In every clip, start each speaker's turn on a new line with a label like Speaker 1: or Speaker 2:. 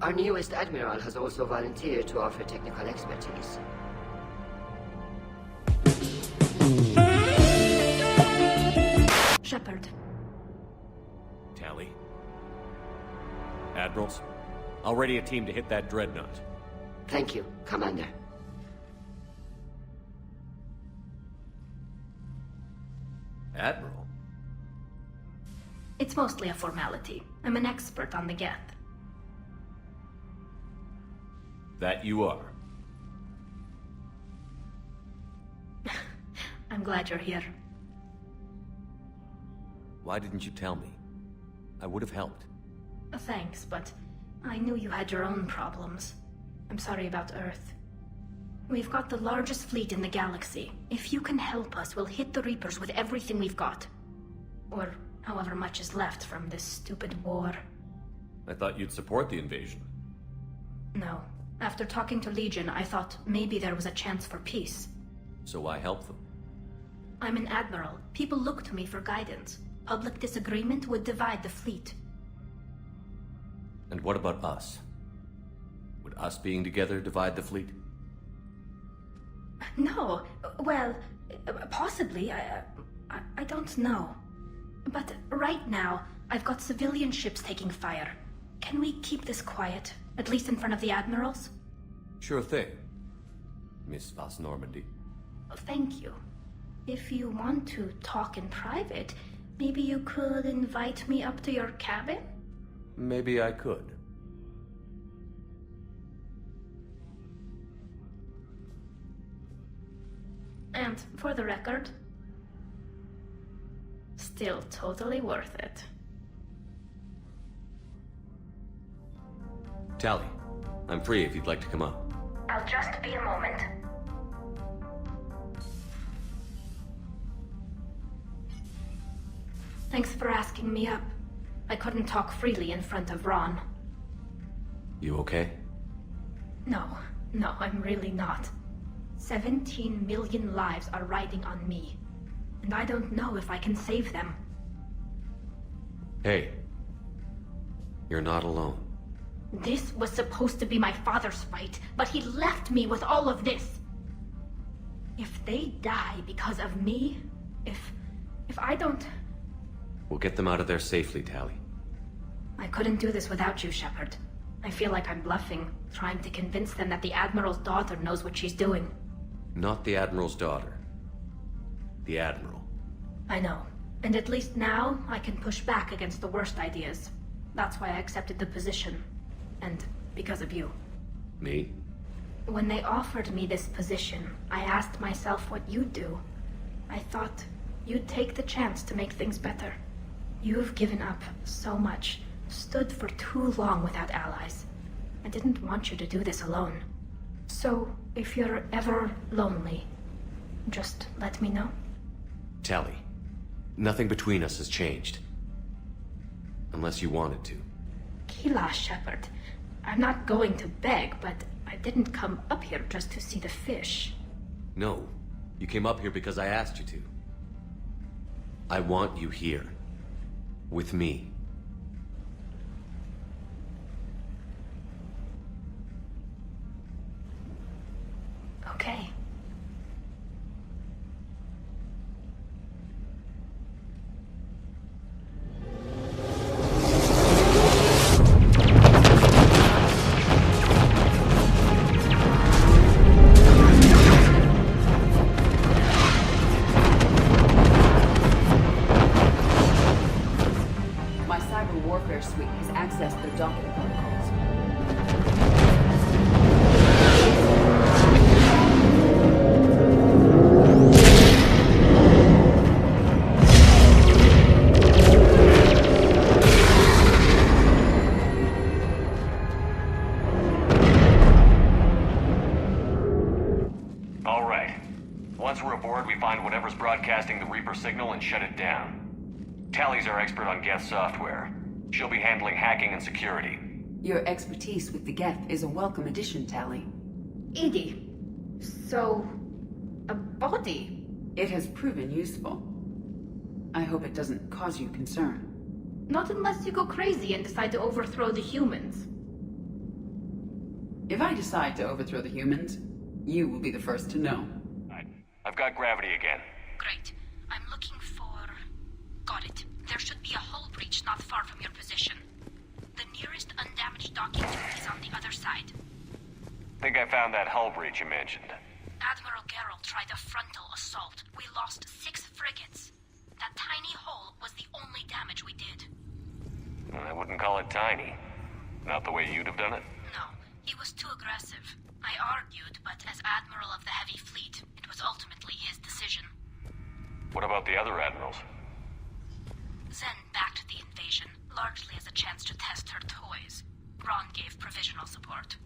Speaker 1: Our newest admiral has also volunteered to offer technical expertise.
Speaker 2: Shepard.
Speaker 3: Tali? Admirals? I'll ready a team to hit that dreadnought.
Speaker 1: Thank you, Commander.
Speaker 3: Admiral?
Speaker 2: It's mostly a formality. I'm an expert on the Geth.
Speaker 3: That you are.
Speaker 2: I'm glad you're here.
Speaker 3: Why didn't you tell me? I would have helped.
Speaker 2: Thanks, but I knew you had your own problems. I'm sorry about Earth. We've got the largest fleet in the galaxy. If you can help us, we'll hit the Reapers with everything we've got. Or however much is left from this stupid war.
Speaker 3: I thought you'd support the invasion.
Speaker 2: No. After talking to Legion, I thought maybe there was a chance for peace.
Speaker 3: So why help them?
Speaker 2: I'm an admiral. People look to me for guidance. Public disagreement would divide the fleet.
Speaker 3: And what about us? Would us being together divide the fleet?
Speaker 2: No. Well, possibly. I don't know. But right now, I've got civilian ships taking fire. Can we keep this quiet? At least in front of the admirals?
Speaker 3: Sure thing, Miss Vas Normandy.
Speaker 2: Thank you. If you want to talk in private, maybe you could invite me up to your cabin?
Speaker 3: Maybe I could.
Speaker 2: And for the record, still totally worth it.
Speaker 3: Tali, I'm free if you'd like to come up.
Speaker 2: I'll just be a moment. Thanks for asking me up. I couldn't talk freely in front of Ron.
Speaker 3: You okay?
Speaker 2: No, I'm really not. 17 million lives are riding on me, and I don't know if I can save them.
Speaker 3: Hey, you're not alone.
Speaker 2: This was supposed to be my father's fight, but he left me with all of this. If they die because of me, if I don't...
Speaker 3: We'll get them out of there safely, Tali.
Speaker 2: I couldn't do this without you, Shepard. I feel like I'm bluffing, trying to convince them that the Admiral's daughter knows what she's doing.
Speaker 3: Not the Admiral's daughter. The Admiral.
Speaker 2: I know. And at least now, I can push back against the worst ideas. That's why I accepted the position. And because of you.
Speaker 3: Me?
Speaker 2: When they offered me this position, I asked myself what you'd do. I thought you'd take the chance to make things better. You've given up so much, stood for too long without allies. I didn't want you to do this alone. So, if you're ever lonely, just let me know.
Speaker 3: Tali, nothing between us has changed. Unless you wanted to.
Speaker 2: Kila, Shepard. I'm not going to beg, but I didn't come up here just to see the fish.
Speaker 3: No, you came up here because I asked you to. I want you here. With me.
Speaker 2: Okay.
Speaker 4: My cyber warfare suite has accessed their docking protocols.
Speaker 3: All right. Once we're aboard, we find whatever's broadcasting the Reaper signal and shut it down. Tali's our expert on Geth software. She'll be handling hacking and security.
Speaker 4: Your expertise with the Geth is a welcome addition, Tali.
Speaker 2: Edie. So... a body?
Speaker 4: It has proven useful. I hope it doesn't cause you concern.
Speaker 2: Not unless you go crazy and decide to overthrow the humans.
Speaker 4: If I decide to overthrow the humans, you will be the first to know.
Speaker 3: I've got gravity again.
Speaker 2: Great. I'm looking for... Got it. There should be a hull breach not far from your position. The nearest undamaged docking tube is on the other side.
Speaker 3: Think I found that hull breach you mentioned.
Speaker 2: Admiral Geralt tried a frontal assault. We lost 6 frigates. That tiny hull was the only damage we did.
Speaker 3: I wouldn't call it tiny. Not the way you'd have done it.
Speaker 2: No, he was too aggressive. I argued, but as Admiral of the Heavy Fleet, it was ultimately his decision.
Speaker 3: What about the other admirals?
Speaker 2: Zen backed the invasion, largely as a chance to test her toys. Ron gave provisional support.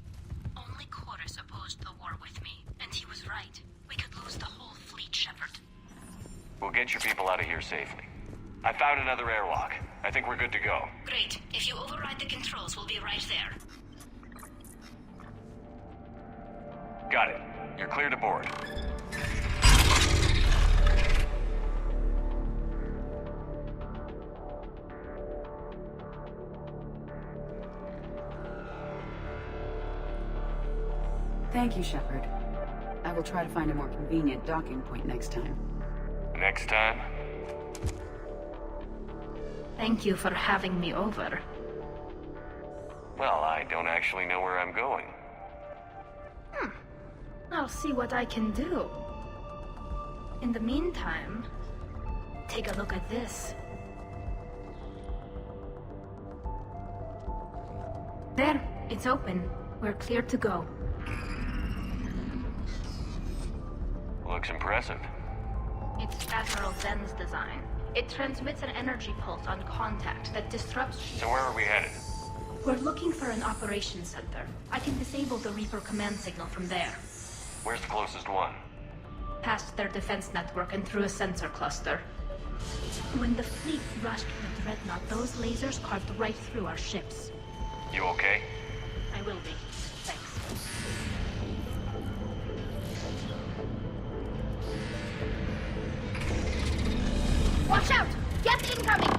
Speaker 2: Only Chorus opposed the war with me, and he was right. We could lose the whole fleet, Shepard.
Speaker 3: We'll get your people out of here safely. I found another airlock. I think we're good to go.
Speaker 2: Great. If you override the controls, we'll be right there.
Speaker 3: Got it. You're clear to board.
Speaker 4: Thank you, Shepard. I will try to find a more convenient docking point next time.
Speaker 3: Next time?
Speaker 2: Thank you for having me over.
Speaker 3: Well, I don't actually know where I'm going.
Speaker 2: I'll see what I can do. In the meantime, take a look at this. There, it's open. We're clear to go.
Speaker 3: Looks impressive.
Speaker 2: It's Admiral Zen's design. It transmits an energy pulse on contact that disrupts...
Speaker 3: So where are we headed?
Speaker 2: We're looking for an operations center. I can disable the Reaper command signal from there.
Speaker 3: Where's the closest one?
Speaker 2: Past their defense network and through a sensor cluster. When the fleet rushed the Dreadnought, those lasers carved right through our ships.
Speaker 3: You okay?
Speaker 2: I will be. Thanks. Watch out! Get incoming!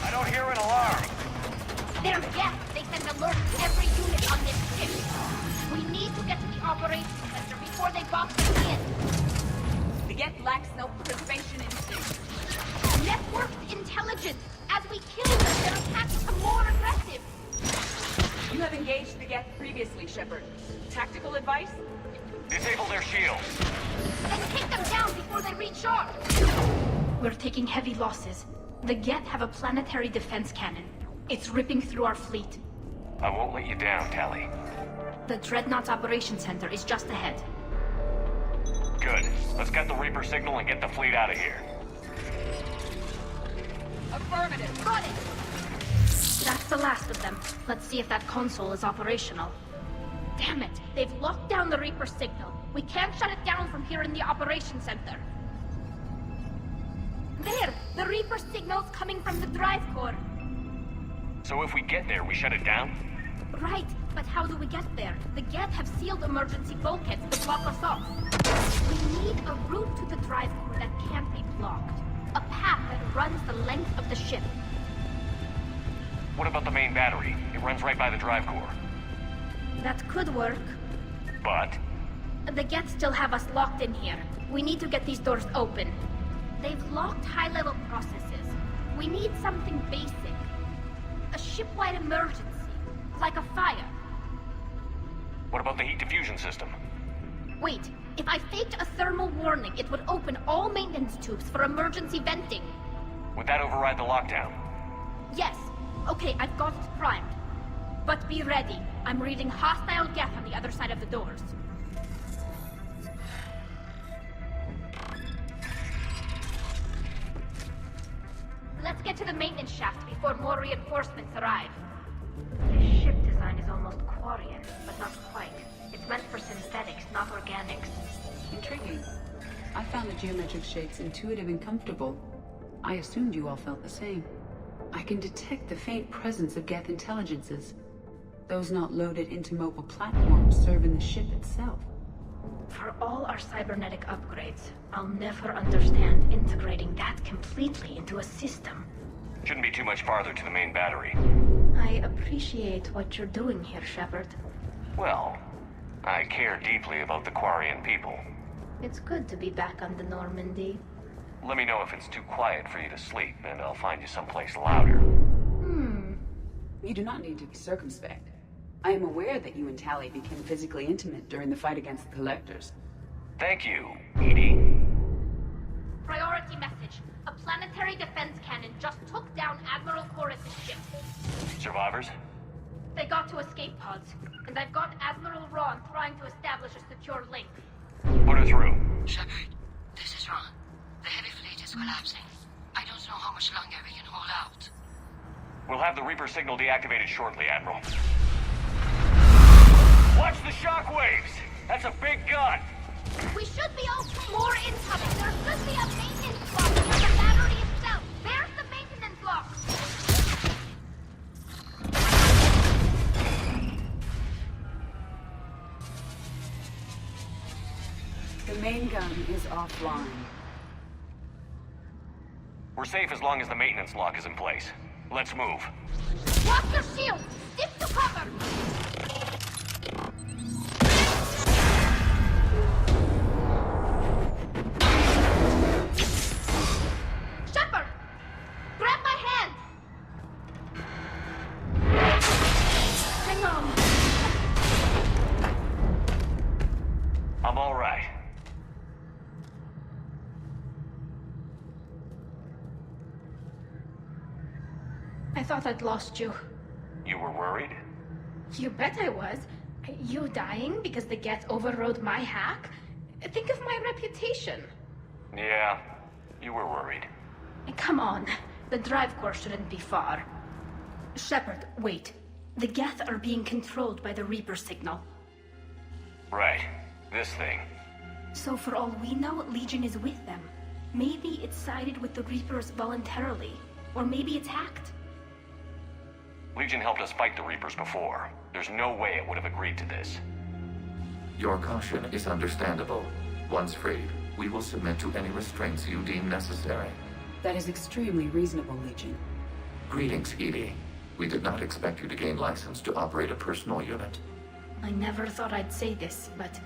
Speaker 3: I don't hear an alarm.
Speaker 2: They're deaf! They send alerts to every unit on this ship! We need to get to the operations center before they box us in!
Speaker 5: The Geth lacks no preservation instinct.
Speaker 2: Networked intelligence! As we kill them, their attacks become more aggressive!
Speaker 5: You have engaged the Geth previously, Shepard. Tactical advice?
Speaker 3: Disable their shields.
Speaker 2: Then take them down before they recharge! We're taking heavy losses. The Geth have a planetary defense cannon. It's ripping through our fleet.
Speaker 3: I won't let you down, Tali.
Speaker 2: The Dreadnought's operations center is just ahead.
Speaker 3: Good. Let's get the Reaper signal and get the fleet out of here.
Speaker 5: Affirmative.
Speaker 2: Got it! That's the last of them. Let's see if that console is operational. Damn it! They've locked down the Reaper signal. We can't shut it down from here in the operations center. There! The Reaper signal's coming from the drive core.
Speaker 3: So if we get there, we shut it down?
Speaker 2: Right, but how do we get there? The Geth have sealed emergency bulkheads to block us off. We need a route to the drive core that can't be blocked. A path that runs the length of the ship.
Speaker 3: What about the main battery? It runs right by the drive core.
Speaker 2: That could work.
Speaker 3: But?
Speaker 2: The Geth still have us locked in here. We need to get these doors open. They've locked high-level processes. We need something basic. A ship-wide emergency. Like a fire.
Speaker 3: What about the heat diffusion system?
Speaker 2: Wait, if I faked a thermal warning, it would open all maintenance tubes for emergency venting.
Speaker 3: Would that override the lockdown?
Speaker 2: Yes. Okay, I've got it primed. But be ready. I'm reading hostile Geth on the other side of the doors. Let's get to the maintenance shaft before more reinforcements arrive. This ship design is almost Quarian, but not quite. It's meant for synthetics, not organics.
Speaker 4: Intriguing. I found the geometric shapes intuitive and comfortable. I assumed you all felt the same. I can detect the faint presence of Geth intelligences. Those not loaded into mobile platforms serve in the ship itself.
Speaker 2: For all our cybernetic upgrades, I'll never understand integrating that completely into a system.
Speaker 3: Shouldn't be too much farther to the main battery.
Speaker 2: I appreciate what you're doing here, Shepard.
Speaker 3: Well, I care deeply about the Quarian people.
Speaker 2: It's good to be back on the Normandy.
Speaker 3: Let me know if it's too quiet for you to sleep, and I'll find you someplace louder.
Speaker 4: You do not need to be circumspect. I am aware that you and Tali became physically intimate during the fight against the Collectors.
Speaker 3: Thank you, Edie.
Speaker 2: Priority message. A planetary defense cannon just took down Admiral Chorus' ship.
Speaker 3: Survivors?
Speaker 2: They got to escape pods, and I've got Admiral Ron trying to establish a secure link.
Speaker 3: Put her through.
Speaker 1: Shepard, this is Ron. The heavy fleet is collapsing. I don't know how much longer we can hold out.
Speaker 3: We'll have the Reaper signal deactivated shortly, Admiral. Watch the shockwaves! That's a big gun!
Speaker 2: We should be all more incoming. There should be a maintenance block near the battery itself. There's the maintenance block.
Speaker 4: The main gun is offline.
Speaker 3: We're safe as long as the maintenance lock is in place. Let's move.
Speaker 2: Drop your shield. Stick to cover. Shepard, grab my hand. Hang on.
Speaker 3: I'm all right.
Speaker 2: I thought I'd lost you.
Speaker 3: You were worried?
Speaker 2: You bet I was. You dying because the Geth overrode my hack? Think of my reputation.
Speaker 3: Yeah, you were worried.
Speaker 2: Come on. The drive core shouldn't be far. Shepard, wait. The Geth are being controlled by the Reaper signal.
Speaker 3: Right. This thing.
Speaker 2: So for all we know, Legion is with them. Maybe it sided with the Reapers voluntarily. Or maybe it's hacked.
Speaker 3: Legion helped us fight the Reapers before. There's no way it would have agreed to this.
Speaker 6: Your caution is understandable. Once freed, we will submit to any restraints you deem necessary.
Speaker 4: That is extremely reasonable, Legion.
Speaker 6: Greetings, Edie. We did not expect you to gain license to operate a personal unit.
Speaker 2: I never thought I'd say this, but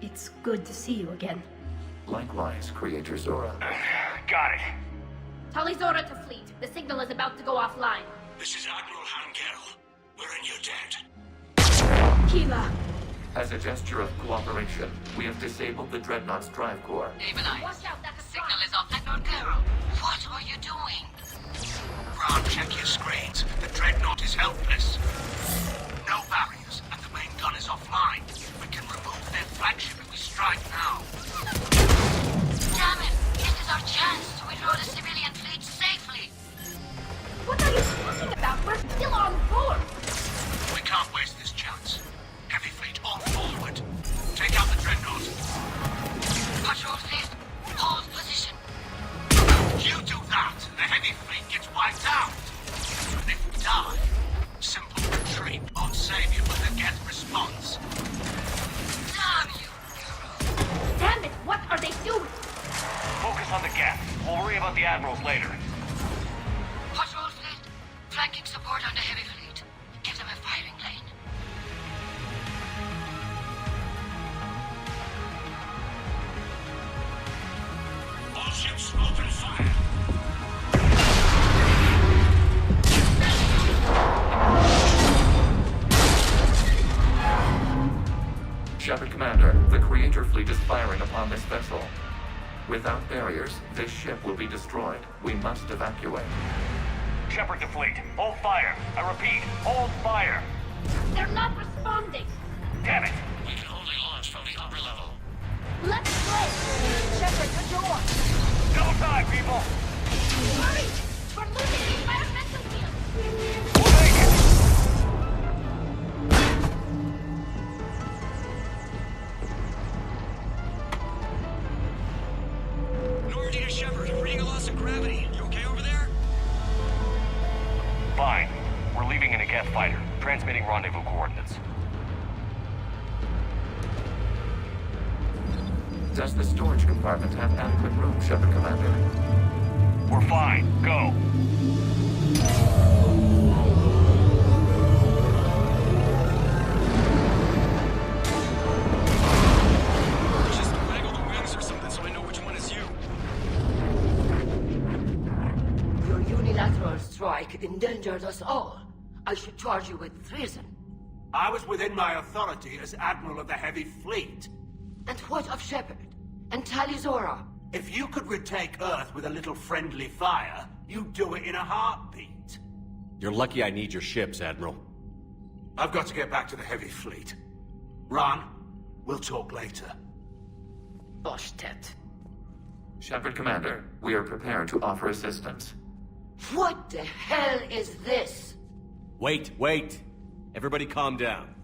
Speaker 2: it's good to see you again.
Speaker 6: Likewise, Creator Zora.
Speaker 3: Got it.
Speaker 2: Tali'Zorah to fleet. The signal is about to go offline.
Speaker 7: This is Admiral Hangel. We're in your debt.
Speaker 2: Keela.
Speaker 6: As a gesture of cooperation, we have disabled the Dreadnought's drive core.
Speaker 2: Watch out, that's a
Speaker 1: Signal is off. Admiral Carol, what are you doing?
Speaker 7: Ron, check your screens. The Dreadnought is helpless. No barriers, and the main gun is offline. We can remove their flagship if we strike now.
Speaker 1: Damn it! This is our chance to withdraw the civilian fleet safely.
Speaker 2: What are you talking about? We're still on board.
Speaker 7: We can't waste this chance. Heavy fleet on forward. Take out the Dreadnought.
Speaker 1: Patrol fleet, hold position.
Speaker 7: You do that, the heavy fleet gets wiped out. And if we die, simple retreat won't save you when the Geth response.
Speaker 1: Damn you!
Speaker 2: Damn it, what are they doing?
Speaker 3: Focus on the Geth. We'll worry about the Admirals later.
Speaker 1: Patrol fleet, flanking support on the heavy fleet. Give them a firing lane.
Speaker 7: All ships open fire.
Speaker 6: Shepard Commander, the Creator fleet is firing upon this vessel. Without barriers, this ship will be destroyed. We must evacuate.
Speaker 3: Shepard to fleet. Hold fire. I repeat, hold fire.
Speaker 2: They're not responding.
Speaker 3: Damn it.
Speaker 7: We can only launch from the upper level.
Speaker 2: Let's go. Shepard, the door.
Speaker 3: Double time, people.
Speaker 2: Hurry! We're losing the environmental field.
Speaker 3: We'll make it.
Speaker 7: Normandy to Shepard, I'm reading a loss of gravity. You okay over there?
Speaker 3: Fine. We're leaving in a Geth fighter. Transmitting rendezvous coordinates.
Speaker 6: Does the storage compartment have adequate room, Shepard Commander?
Speaker 3: We're fine. Go.
Speaker 1: endangered us all. I should charge you with treason.
Speaker 7: I was within my authority as Admiral of the Heavy Fleet.
Speaker 1: And what of Shepard? And Tali'Zorah?
Speaker 7: If you could retake Earth with a little friendly fire, you'd do it in a heartbeat.
Speaker 3: You're lucky I need your ships, Admiral.
Speaker 7: I've got to get back to the Heavy Fleet. Ron, we'll talk later.
Speaker 1: Boshtet.
Speaker 6: Shepard Commander, we are prepared to offer assistance.
Speaker 1: What the hell is this?
Speaker 3: Wait. Everybody calm down.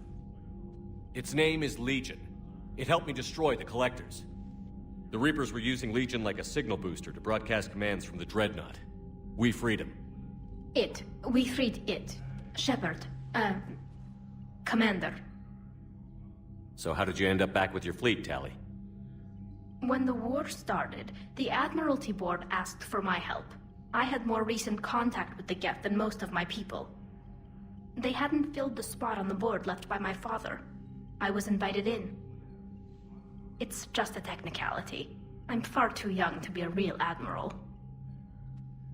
Speaker 3: Its name is Legion. It helped me destroy the Collectors. The Reapers were using Legion like a signal booster to broadcast commands from the Dreadnought. We freed him.
Speaker 2: We freed it. Shepard. Commander.
Speaker 3: So how did you end up back with your fleet, Tali?
Speaker 2: When the war started, the Admiralty Board asked for my help. I had more recent contact with the Geth than most of my people. They hadn't filled the spot on the board left by my father. I was invited in. It's just a technicality. I'm far too young to be a real admiral.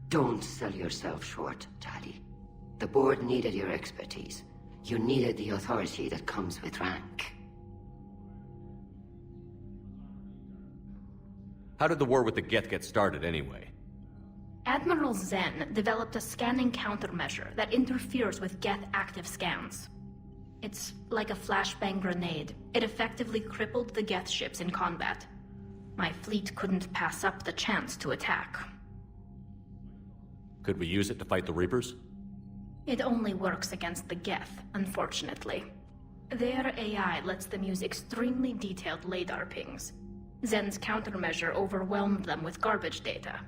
Speaker 1: Don't sell yourself short, Tali. The board needed your expertise. You needed the authority that comes with rank.
Speaker 3: How did the war with the Geth get started, anyway?
Speaker 2: Admiral Zen developed a scanning countermeasure that interferes with Geth active scans. It's like a flashbang grenade. It effectively crippled the Geth ships in combat. My fleet couldn't pass up the chance to attack.
Speaker 3: Could we use it to fight the Reapers?
Speaker 2: It only works against the Geth, unfortunately. Their AI lets them use extremely detailed LADAR pings. Zen's countermeasure overwhelmed them with garbage data.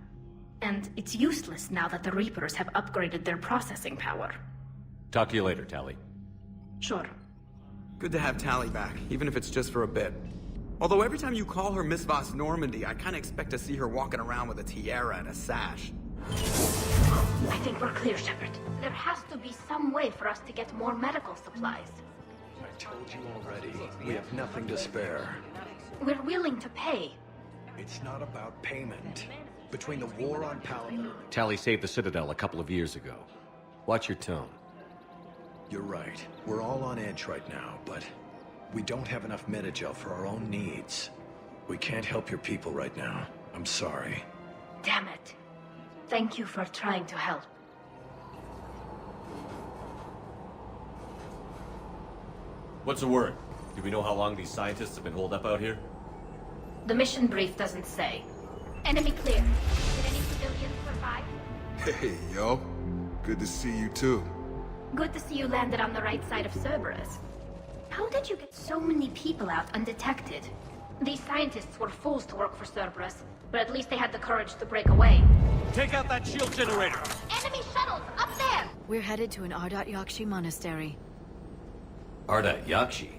Speaker 2: And it's useless now that the Reapers have upgraded their processing power.
Speaker 3: Talk to you later, Tali.
Speaker 2: Sure.
Speaker 8: Good to have Tali back, even if it's just for a bit. Although every time you call her Miss Voss Normandy, I kinda expect to see her walking around with a tiara and a sash.
Speaker 2: I think we're clear, Shepard. There has to be some way for us to get more medical supplies.
Speaker 9: I told you already, we have nothing to spare.
Speaker 2: We're willing to pay.
Speaker 9: It's not about payment. Between the war on Paladin...
Speaker 3: Tali saved the Citadel a couple of years ago. Watch your tone.
Speaker 9: You're right. We're all on edge right now, but we don't have enough metagel for our own needs. We can't help your people right now. I'm sorry.
Speaker 2: Damn it. Thank you for trying to help.
Speaker 3: What's the word? Do we know how long these scientists have been holed up out here?
Speaker 2: The mission brief doesn't say. Enemy clear. Did any civilians survive?
Speaker 10: Hey, yo. Good to see you too.
Speaker 2: Good to see you landed on the right side of Cerberus. How did you get so many people out undetected? These scientists were fools to work for Cerberus, but at least they had the courage to break away.
Speaker 3: Take out that shield generator!
Speaker 2: Enemy shuttles, up there!
Speaker 11: We're headed to an Ardat Yakshi monastery.
Speaker 3: Ardat Yakshi?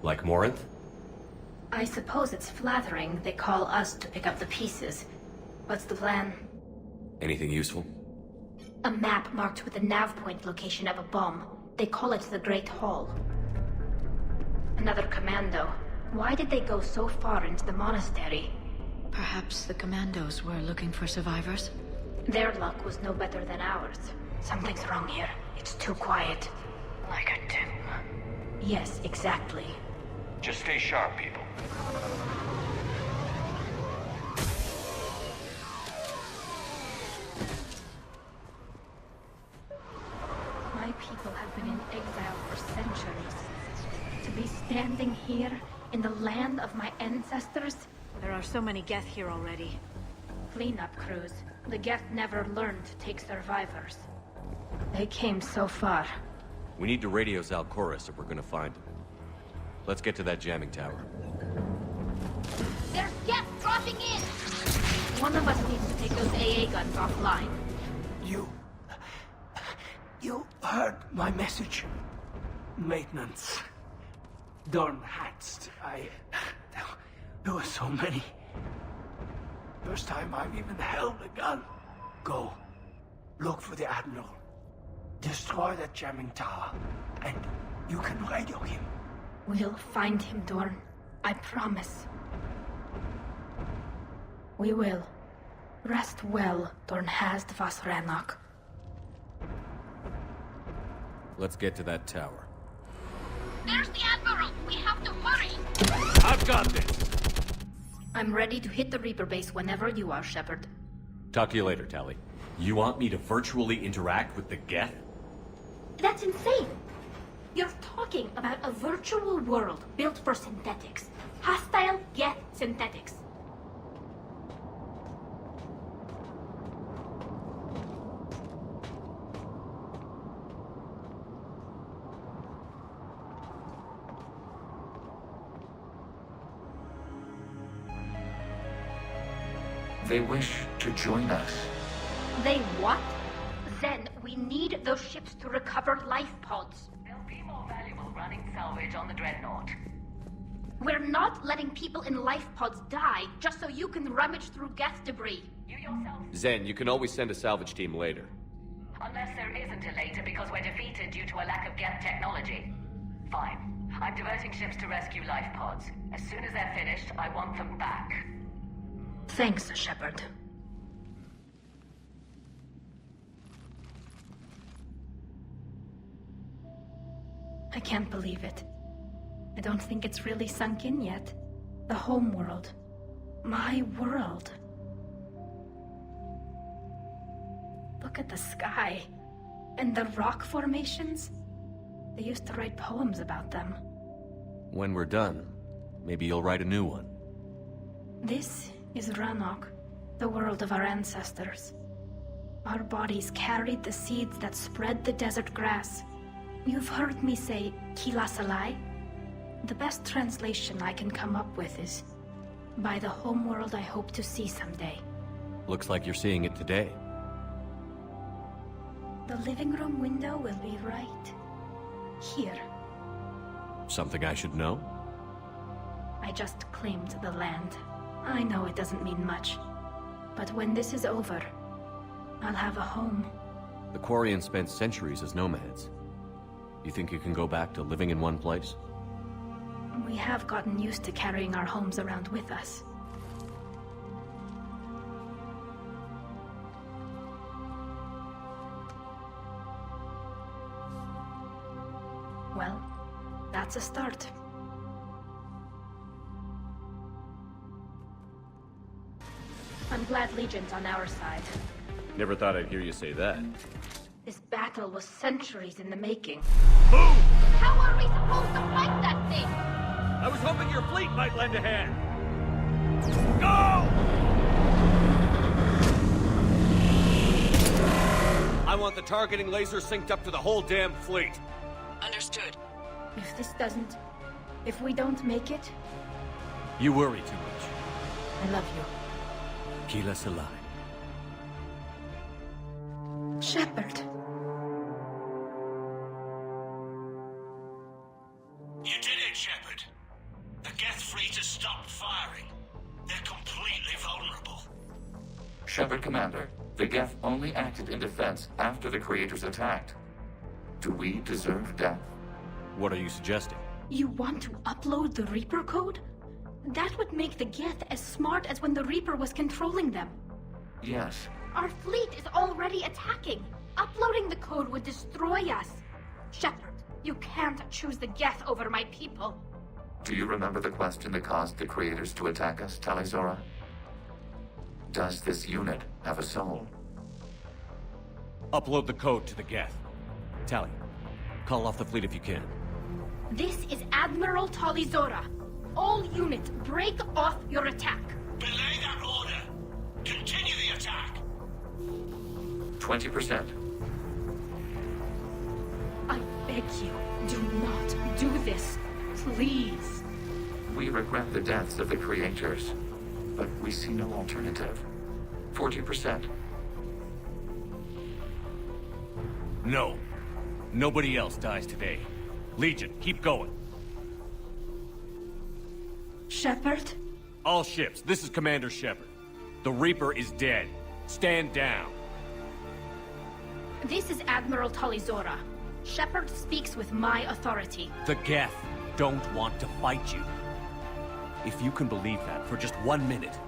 Speaker 3: Like Morinth?
Speaker 2: I suppose it's flattering they call us to pick up the pieces. What's the plan?
Speaker 3: Anything useful?
Speaker 2: A map marked with the nav point location of a bomb. They call it the Great Hall. Another commando. Why did they go so far into the monastery?
Speaker 11: Perhaps the commandos were looking for survivors?
Speaker 2: Their luck was no better than ours. Something's wrong here. It's too quiet.
Speaker 1: Like a tomb.
Speaker 2: Yes, exactly.
Speaker 3: Just stay sharp, people.
Speaker 2: My people have been in exile for centuries. To be standing here in the land of my ancestors?
Speaker 11: There are so many Geth here already.
Speaker 2: Cleanup crews. The Geth never learned to take survivors. They came so far.
Speaker 3: We need to radio Zal'Koris if we're gonna find him. Let's get to that jamming tower.
Speaker 2: There's Geth dropping in! One of us needs to take those AA guns offline.
Speaker 7: You heard my message. Maintenance. Dorn Hatst. There were so many. First time I've even held a gun. Go. Look for the Admiral. Destroy that jamming tower. And you can radio him.
Speaker 2: We'll find him, Dorn. I promise. We will. Rest well, Dorn Hast Vas Rannoch.
Speaker 3: Let's get to that tower.
Speaker 2: There's the Admiral! We have to hurry!
Speaker 3: I've got this!
Speaker 2: I'm ready to hit the Reaper base whenever you are, Shepard.
Speaker 3: Talk to you later, Tali. You want me to virtually interact with the Geth?
Speaker 2: That's insane! You're talking about a virtual world built for synthetics. Hostile Geth synthetics.
Speaker 6: They wish to join us.
Speaker 2: They what? Then we need those ships to recover life pods.
Speaker 5: They'll be more valuable running salvage on the Dreadnought.
Speaker 2: We're not letting people in life pods die just so you can rummage through Geth debris.
Speaker 5: You yourself...
Speaker 3: Zen, you can always send a salvage team later.
Speaker 5: Unless there isn't a later because we're defeated due to a lack of Geth technology. Fine. I'm diverting ships to rescue life pods. As soon as they're finished, I want them back.
Speaker 2: Thanks, Shepard. I can't believe it. I don't think it's really sunk in yet. The home world. My world. Look at the sky. And the rock formations. They used to write poems about them.
Speaker 3: When we're done, maybe you'll write a new one.
Speaker 2: This is Ranok, the world of our ancestors. Our bodies carried the seeds that spread the desert grass. You've heard me say Kilasalai? The best translation I can come up with is, by the homeworld I hope to see someday.
Speaker 3: Looks like you're seeing it today.
Speaker 2: The living room window will be right here.
Speaker 3: Something I should know?
Speaker 2: I just claimed the land. I know it doesn't mean much, but when this is over, I'll have a home.
Speaker 3: The Quarians spent centuries as nomads. You think you can go back to living in one place?
Speaker 2: We have gotten used to carrying our homes around with us. Well, that's a start. I'm glad Legion's on our side.
Speaker 3: Never thought I'd hear you say that.
Speaker 2: This battle was centuries in the making.
Speaker 3: Move!
Speaker 2: How are we supposed to fight that thing?
Speaker 3: I was hoping your fleet might lend a hand. Go! I want the targeting laser synced up to the whole damn fleet.
Speaker 5: Understood.
Speaker 2: If we don't make it,
Speaker 3: You worry too much.
Speaker 2: I love you.
Speaker 3: Kila Salai.
Speaker 2: Shepard.
Speaker 12: You did it, Shepard. The Geth fleet has stopped firing. They're completely vulnerable.
Speaker 6: Shepard, Commander, the Geth only acted in defense after the Creators attacked. Do we deserve death?
Speaker 3: What are you suggesting?
Speaker 2: You want to upload the Reaper code? That would make the Geth as smart as when the Reaper was controlling them.
Speaker 6: Yes.
Speaker 2: Our fleet is already attacking. Uploading the code would destroy us. Shepard, you can't choose the Geth over my people.
Speaker 6: Do you remember the question that caused the Creators to attack us, Tali'Zorah? Does this unit have a soul?
Speaker 3: Upload the code to the Geth. Tali, call off the fleet if you can.
Speaker 2: This is Admiral Tali'Zorah. All units, break off your attack.
Speaker 12: Belay that order. Continue the attack.
Speaker 6: 20%.
Speaker 2: I beg you, do not do this. Please.
Speaker 6: We regret the deaths of the Creators, but we see no alternative. 40%.
Speaker 3: No. Nobody else dies today. Legion, keep going.
Speaker 2: Shepard?
Speaker 3: All ships, this is Commander Shepard. The Reaper is dead. Stand down.
Speaker 2: This is Admiral Tali'Zorah. Shepard speaks with my authority.
Speaker 3: The Geth don't want to fight you. If you can believe that for just 1 minute,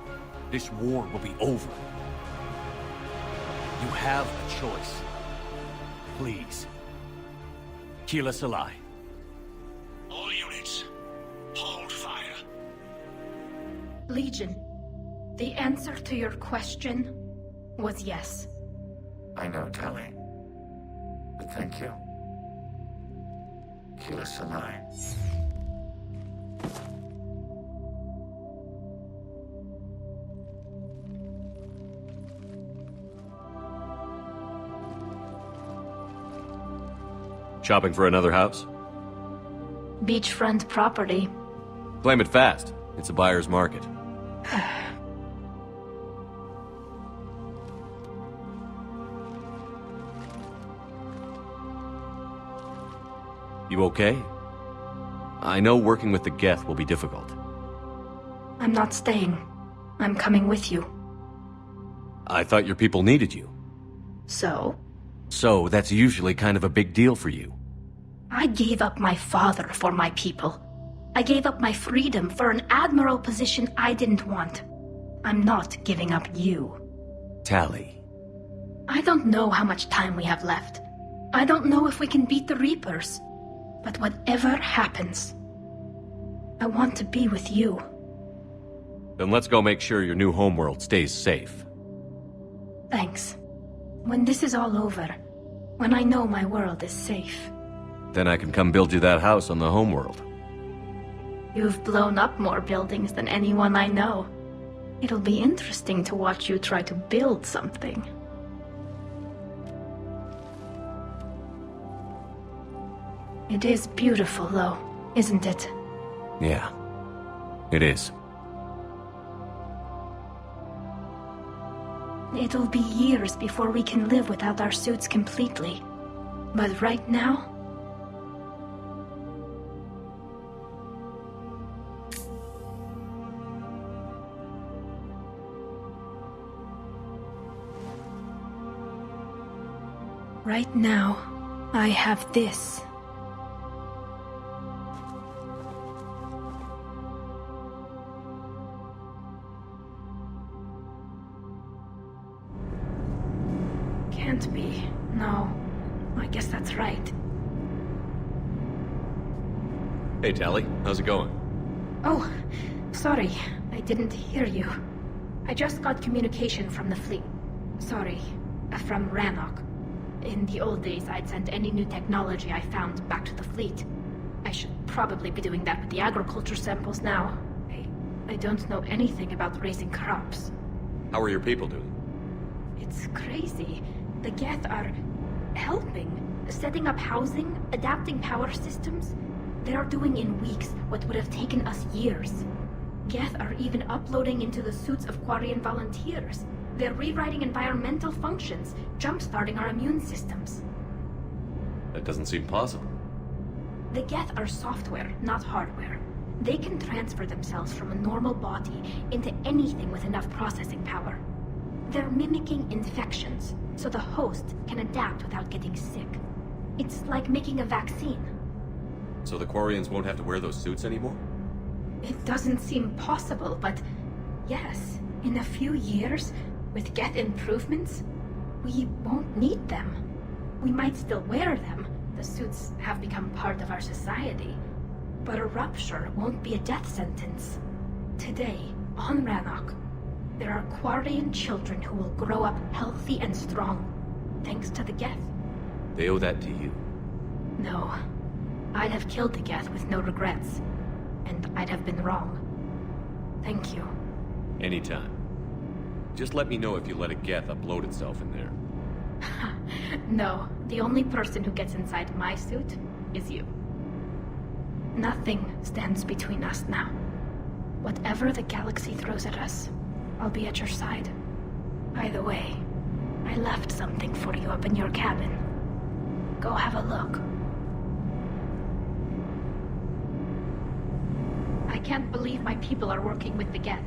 Speaker 3: this war will be over. You have a choice. Please. Keela Salai.
Speaker 12: All units, hold fire.
Speaker 2: Legion, the answer to your question was yes.
Speaker 6: I know, Tali. But thank you. Keela Salai.
Speaker 3: Shopping for another house?
Speaker 2: Beachfront property.
Speaker 3: Claim it fast. It's a buyer's market. You okay? I know working with the Geth will be difficult.
Speaker 2: I'm not staying. I'm coming with you.
Speaker 3: I thought your people needed you.
Speaker 2: So?
Speaker 3: So, that's usually kind of a big deal for you.
Speaker 2: I gave up my father for my people. I gave up my freedom for an admiral position I didn't want. I'm not giving up you.
Speaker 3: Tali.
Speaker 2: I don't know how much time we have left. I don't know if we can beat the Reapers. But whatever happens, I want to be with you.
Speaker 3: Then let's go make sure your new homeworld stays safe.
Speaker 2: Thanks. When this is all over, when I know my world is safe.
Speaker 3: Then I can come build you that house on the homeworld.
Speaker 2: You've blown up more buildings than anyone I know. It'll be interesting to watch you try to build something. It is beautiful, though, isn't it?
Speaker 3: Yeah, it is.
Speaker 2: It'll be years before we can live without our suits completely. But right now... Right now, I have this. Can't be. No. I guess that's right.
Speaker 3: Hey, Tali. How's it going?
Speaker 2: Oh, sorry. I didn't hear you. I just got communication from the fleet. Sorry. From Rannoch. In the old days, I'd sent any new technology I found back to the fleet. I should probably be doing that with the agriculture samples now. I don't know anything about raising crops.
Speaker 3: How are your people doing?
Speaker 2: It's crazy. The Geth are helping, setting up housing, adapting power systems. They are doing in weeks what would have taken us years. Geth are even uploading into the suits of Quarian volunteers. They're rewriting environmental functions, jump-starting our immune systems.
Speaker 3: That doesn't seem possible.
Speaker 2: The Geth are software, not hardware. They can transfer themselves from a normal body into anything with enough processing power. They're mimicking infections, so the host can adapt without getting sick. It's like making a vaccine.
Speaker 3: So the Quarians won't have to wear those suits anymore?
Speaker 2: It doesn't seem possible, but yes, in a few years, with Geth improvements, we won't need them. We might still wear them. The suits have become part of our society. But a rupture won't be a death sentence. Today, on Rannoch, there are Quarian children who will grow up healthy and strong, thanks to the Geth.
Speaker 3: They owe that to you.
Speaker 2: No. I'd have killed the Geth with no regrets. And I'd have been wrong. Thank you.
Speaker 3: Anytime. Just let me know if you let a Geth upload itself in there.
Speaker 2: No, the only person who gets inside my suit is you. Nothing stands between us now. Whatever the galaxy throws at us, I'll be at your side. By the way, I left something for you up in your cabin. Go have a look. I can't believe my people are working with the Geth.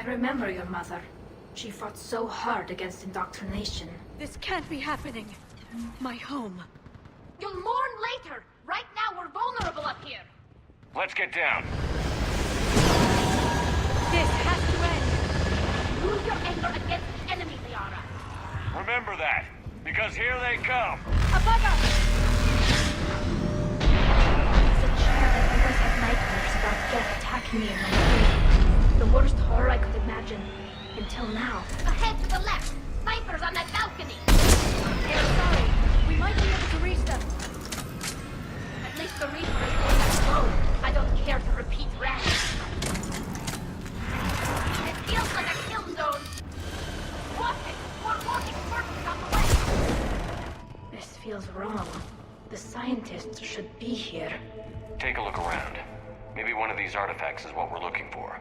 Speaker 2: remember your mother. She fought so hard against indoctrination.
Speaker 11: This can't be happening. My home.
Speaker 2: You'll mourn later! Right now we're vulnerable up here!
Speaker 12: Let's get down.
Speaker 11: This has to end.
Speaker 2: Use your anger against the enemy, Liara.
Speaker 12: Remember that, because here they come.
Speaker 11: Above us!
Speaker 2: As a child, I always had nightmares about death attacking me in my sleep. The worst horror I could imagine. Until now.
Speaker 13: Ahead to the left! Snipers on that balcony!
Speaker 11: They're sorry. We might be able to reach them.
Speaker 13: At least the Reaper is going that slow. I don't care to repeat rations. It feels like a kill zone. Watch it! We're walking circles on the way!
Speaker 2: This feels wrong. The scientists should be here.
Speaker 3: Take a look around. Maybe one of these artifacts is what we're looking for.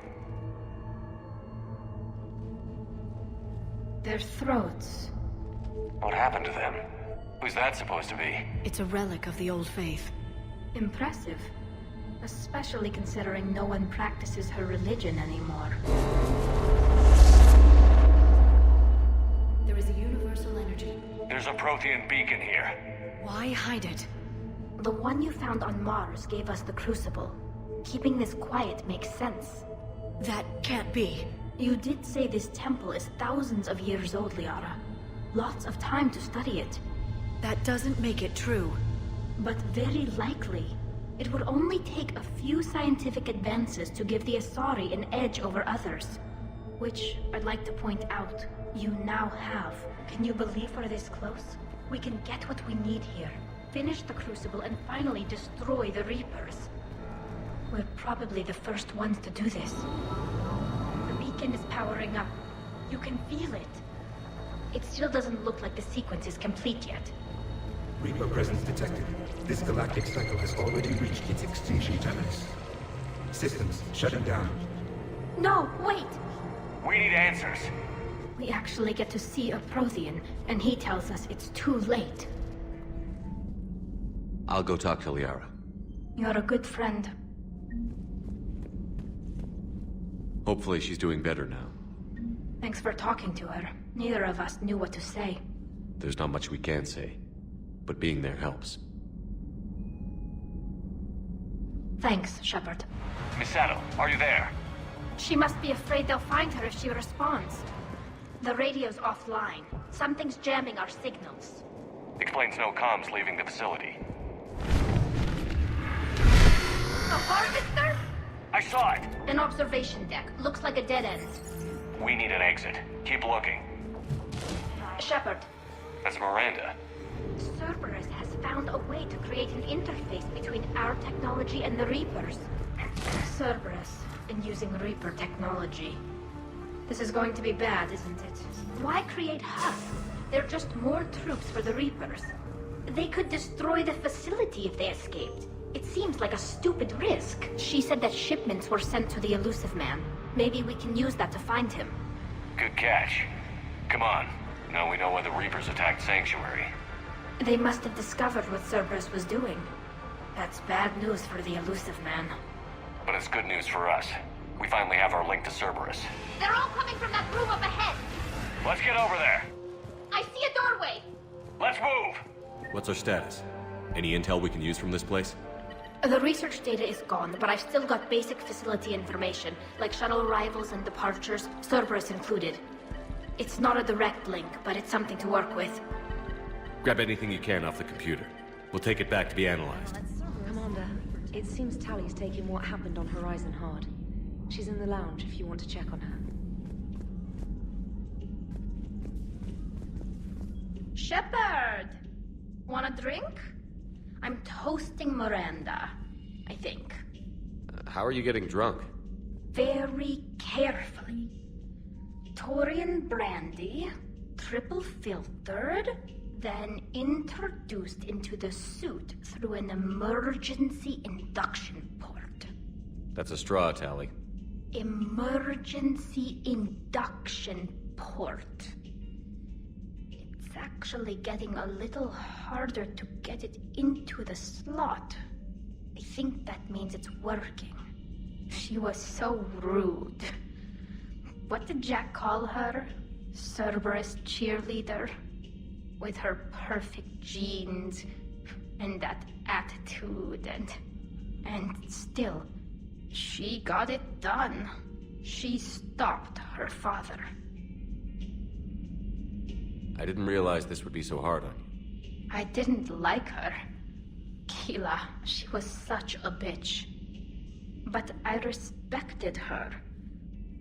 Speaker 2: Their throats.
Speaker 3: What happened to them? Who's that supposed to be?
Speaker 11: It's a relic of the old faith.
Speaker 2: Impressive. Especially considering no one practices her religion anymore.
Speaker 11: There is a universal energy.
Speaker 12: There's a Prothean beacon here.
Speaker 11: Why hide it?
Speaker 2: The one you found on Mars gave us the Crucible. Keeping this quiet makes sense.
Speaker 11: That can't be.
Speaker 2: You did say this temple is thousands of years old, Liara. Lots of time to study it.
Speaker 11: That doesn't make it true.
Speaker 2: But very likely. It would only take a few scientific advances to give the Asari an edge over others. Which, I'd like to point out, you now have. Can you believe we're this close? We can get what we need here. Finish the Crucible and finally destroy the Reapers. We're probably the first ones to do this. The beacon is powering up. You can feel it. It still doesn't look like the sequence is complete yet.
Speaker 14: Reaper presence detected. This galactic cycle has already reached its extinction terminus. Systems shutting down.
Speaker 2: No, wait!
Speaker 12: We need answers.
Speaker 2: We actually get to see a Prothean, and he tells us it's too late.
Speaker 3: I'll go talk to Liara.
Speaker 2: You're a good friend.
Speaker 3: Hopefully she's doing better now.
Speaker 2: Thanks for talking to her. Neither of us knew what to say.
Speaker 3: There's not much we can say, but being there helps.
Speaker 2: Thanks, Shepard.
Speaker 12: Misato, are you there?
Speaker 2: She must be afraid they'll find her if she responds. The radio's offline. Something's jamming our signals.
Speaker 12: Explains no comms leaving the facility.
Speaker 13: A harvester?
Speaker 12: I saw it!
Speaker 13: An observation deck. Looks like a dead end.
Speaker 12: We need an exit. Keep looking.
Speaker 2: Shepard.
Speaker 12: That's Miranda.
Speaker 2: Cerberus has found a way to create an interface between our technology and the Reapers. Cerberus, and using Reaper technology. This is going to be bad, isn't it? Why create hubs? They're just more troops for the Reapers. They could destroy the facility if they escaped. It seems like a stupid risk. She said that shipments were sent to the Elusive Man. Maybe we can use that to find him.
Speaker 12: Good catch. Come on. Now we know why the Reapers attacked Sanctuary.
Speaker 2: They must have discovered what Cerberus was doing. That's bad news for the Elusive Man.
Speaker 12: But it's good news for us. We finally have our link to Cerberus.
Speaker 13: They're all coming from that room up ahead.
Speaker 12: Let's get over there.
Speaker 13: I see a doorway.
Speaker 12: Let's move.
Speaker 3: What's our status? Any intel we can use from this place?
Speaker 2: The research data is gone, but I've still got basic facility information, like shuttle arrivals and departures, Cerberus included. It's not a direct link, but it's something to work with.
Speaker 3: Grab anything you can off the computer. We'll take it back to be analyzed.
Speaker 15: Commander, it seems Tali's taking what happened on Horizon hard. She's in the lounge if you want to check on her.
Speaker 2: Shepard! Want a drink? I'm toasting Miranda, I think.
Speaker 3: How are you getting drunk?
Speaker 2: Very carefully. Taurian brandy, triple filtered, then introduced into the suit through an emergency induction port.
Speaker 3: That's a straw, Tali.
Speaker 2: Emergency induction port. It's actually getting a little harder to get it into the slot. I think that means it's working. She was so rude. What did Jack call her? Cerberus cheerleader? With her perfect genes and that attitude and still, she got it done. She stopped her father.
Speaker 3: I didn't realize this would be so hard on you.
Speaker 2: I didn't like her. Keela, she was such a bitch. But I respected her.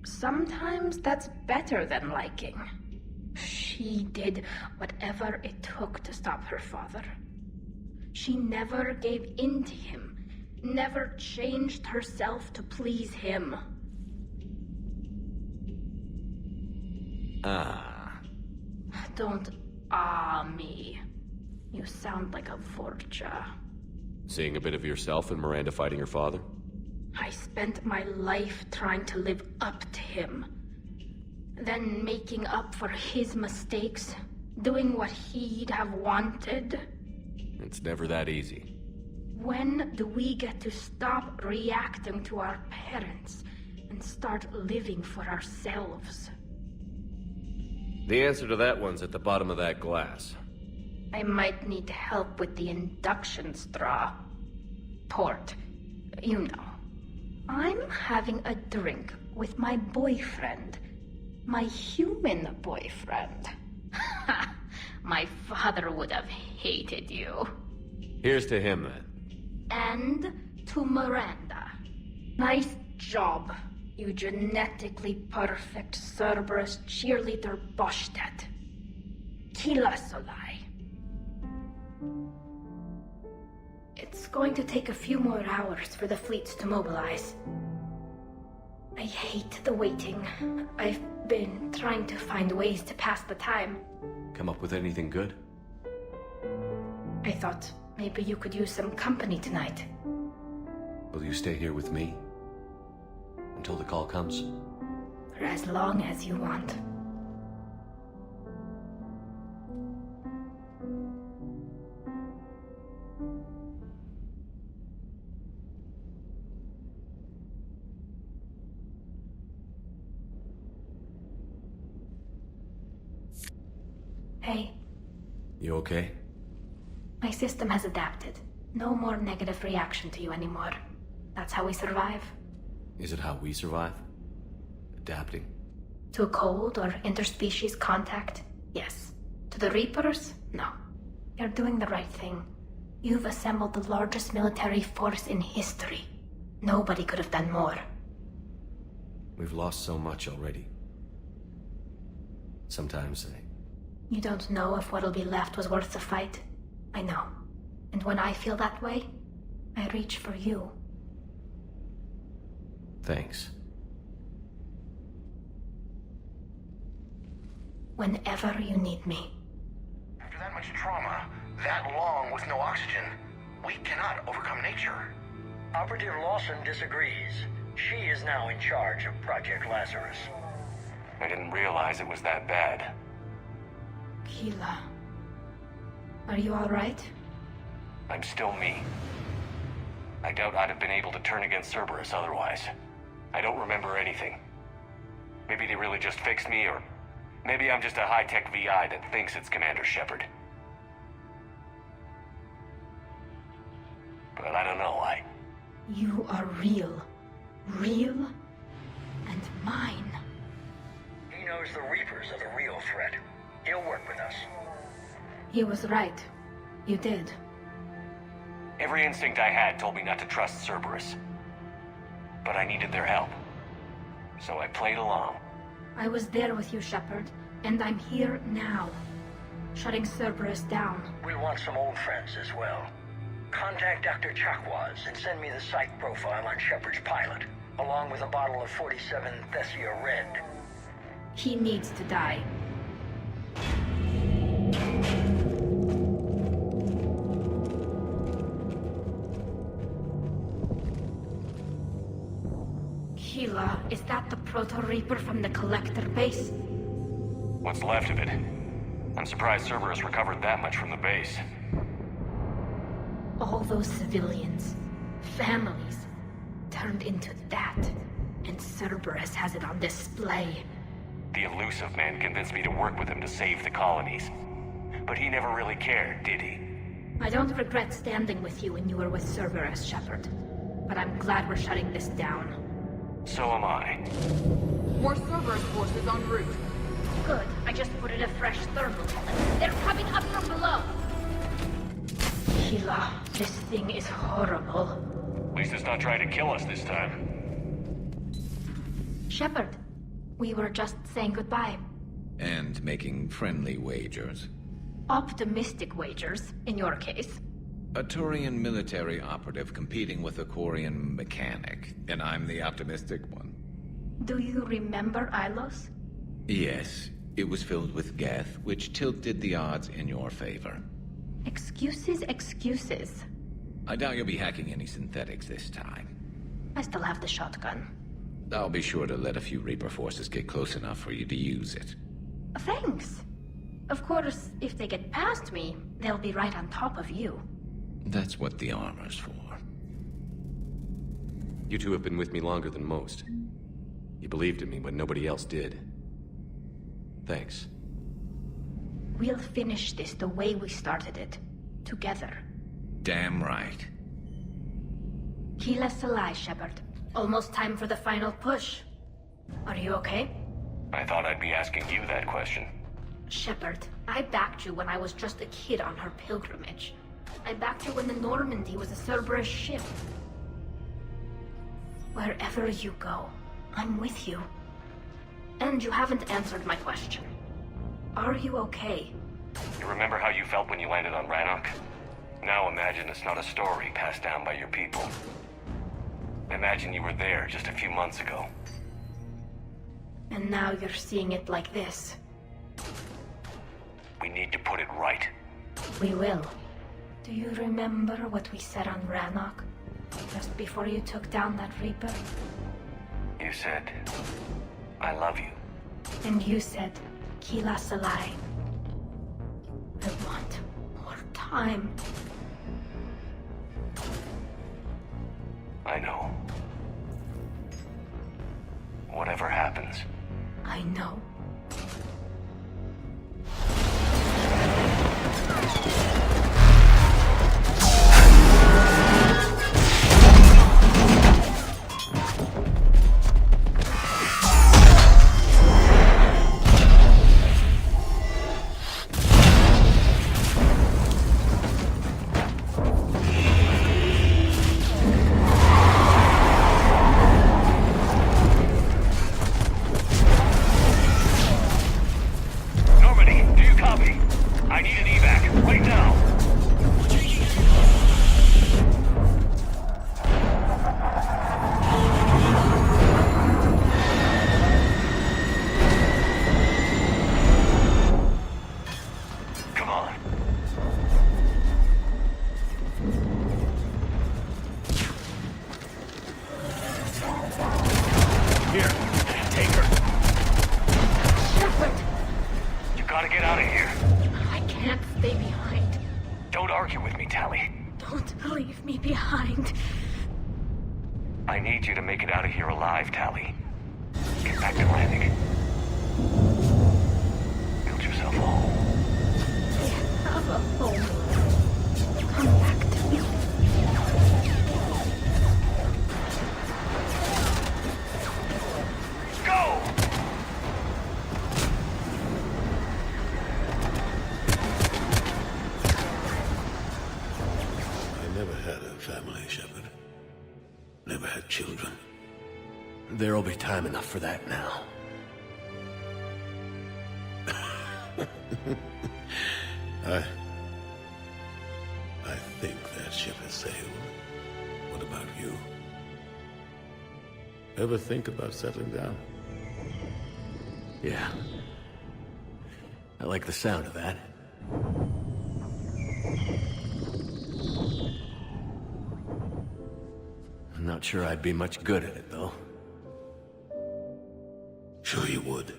Speaker 2: Sometimes that's better than liking. She did whatever it took to stop her father. She never gave in to him, never changed herself to please him. Don't me. You sound like a Vorcha.
Speaker 3: Seeing a bit of yourself in Miranda fighting her father?
Speaker 2: I spent my life trying to live up to him. Then making up for his mistakes, doing what he'd have wanted.
Speaker 3: It's never that easy.
Speaker 2: When do we get to stop reacting to our parents and start living for ourselves?
Speaker 3: The answer to that one's at the bottom of that glass.
Speaker 2: I might need help with the induction straw. Port, you know. I'm having a drink with my boyfriend. My human boyfriend. My father would have hated you.
Speaker 3: Here's to him, then.
Speaker 2: And to Miranda. Nice job, you genetically perfect Cerberus cheerleader Boshtet. Kila Solai. It's going to take a few more hours for the fleets to mobilize. I hate the waiting. I've been trying to find ways to pass the time.
Speaker 3: Come up with anything good?
Speaker 2: I thought maybe you could use some company tonight.
Speaker 3: Will you stay here with me? Until the call comes?
Speaker 2: For as long as you want. Hey.
Speaker 3: You okay?
Speaker 2: My system has adapted. No more negative reaction to you anymore. That's how we survive.
Speaker 3: Is it how we survive? Adapting?
Speaker 2: To cold or interspecies contact? Yes. To the Reapers? No. You're doing the right thing. You've assembled the largest military force in history. Nobody could have done more.
Speaker 3: We've lost so much already. Sometimes
Speaker 2: You don't know if what'll be left was worth the fight. I know. And when I feel that way, I reach for you.
Speaker 3: Thanks.
Speaker 2: Whenever you need me.
Speaker 16: After that much trauma, that long with no oxygen, we cannot overcome nature.
Speaker 17: Operative Lawson disagrees. She is now in charge of Project Lazarus.
Speaker 6: I didn't realize it was that bad.
Speaker 2: Keela. Are you alright?
Speaker 6: I'm still me. I doubt I'd have been able to turn against Cerberus otherwise. I don't remember anything. Maybe they really just fixed me, or maybe I'm just a high-tech VI that thinks it's Commander Shepard. But I don't know,
Speaker 2: You are real. Real and mine.
Speaker 17: He knows the Reapers are the real threat. He'll work with us.
Speaker 2: He was right. You did.
Speaker 6: Every instinct I had told me not to trust Cerberus. But I needed their help. So I played along.
Speaker 2: I was there with you, Shepard, and I'm here now. Shutting Cerberus down.
Speaker 17: We'll want some old friends as well. Contact Dr. Chakwas and send me the psych profile on Shepard's pilot, along with a bottle of 47 Thessia Red.
Speaker 2: He needs to die. Keela, is that the Proto-Reaper from the Collector base?
Speaker 6: What's left of it? I'm surprised Cerberus recovered that much from the base.
Speaker 2: All those civilians, families, turned into that. And Cerberus has it on display.
Speaker 6: The elusive man convinced me to work with him to save the colonies. But he never really cared, did he?
Speaker 2: I don't regret standing with you when you were with Cerberus, Shepard. But I'm glad we're shutting this down.
Speaker 6: So am I.
Speaker 4: More Cerberus forces en route.
Speaker 2: Good. I just put in a fresh thermal. They're coming up from below. Sheila, this thing is horrible.
Speaker 6: At least it's not trying to kill us this time.
Speaker 2: Shepard, we were just saying goodbye.
Speaker 18: And making friendly wagers.
Speaker 2: Optimistic wagers, in your case.
Speaker 18: A Turian military operative competing with a Quarian mechanic, and I'm the optimistic one.
Speaker 2: Do you remember Ilos?
Speaker 18: Yes, it was filled with Geth, which tilted the odds in your favor.
Speaker 2: Excuses, excuses.
Speaker 18: I doubt you'll be hacking any synthetics this time.
Speaker 2: I still have the shotgun.
Speaker 18: I'll be sure to let a few Reaper forces get close enough for you to use it.
Speaker 2: Thanks. Of course, if they get past me, they'll be right on top of you.
Speaker 18: That's what the armor's for.
Speaker 3: You two have been with me longer than most. You believed in me when nobody else did. Thanks.
Speaker 2: We'll finish this the way we started it. Together.
Speaker 18: Damn right.
Speaker 2: Keela Salai, Shepard. Almost time for the final push. Are you okay?
Speaker 6: I thought I'd be asking you that question.
Speaker 2: Shepard, I backed you when I was just a kid on her pilgrimage. I backed you when the Normandy was a Cerberus ship. Wherever you go, I'm with you. And you haven't answered my question. Are you okay?
Speaker 6: You remember how you felt when you landed on Rannoch? Now imagine it's not a story passed down by your people. Imagine you were there just a few months ago.
Speaker 2: And now you're seeing it like this.
Speaker 6: We need to put it right.
Speaker 2: We will. Do you remember what we said on Rannoch? Just before you took down that Reaper?
Speaker 6: You said, I love you.
Speaker 2: And you said, Keela Salai. I want more time.
Speaker 6: I know. Whatever happens.
Speaker 2: I know.
Speaker 6: I need you to make it out of here alive, Tali. Get back to landing. Build yourself a home.
Speaker 2: Have a home. Come back to me.
Speaker 6: Go!
Speaker 12: I never had a family, Shepard. Never had children.
Speaker 19: There'll be time enough for that now.
Speaker 12: I think that ship has sailed. What about you? Ever think about settling down?
Speaker 19: Yeah. I like the sound of that. I'm not sure I'd be much good at it, though.
Speaker 12: Sure you would.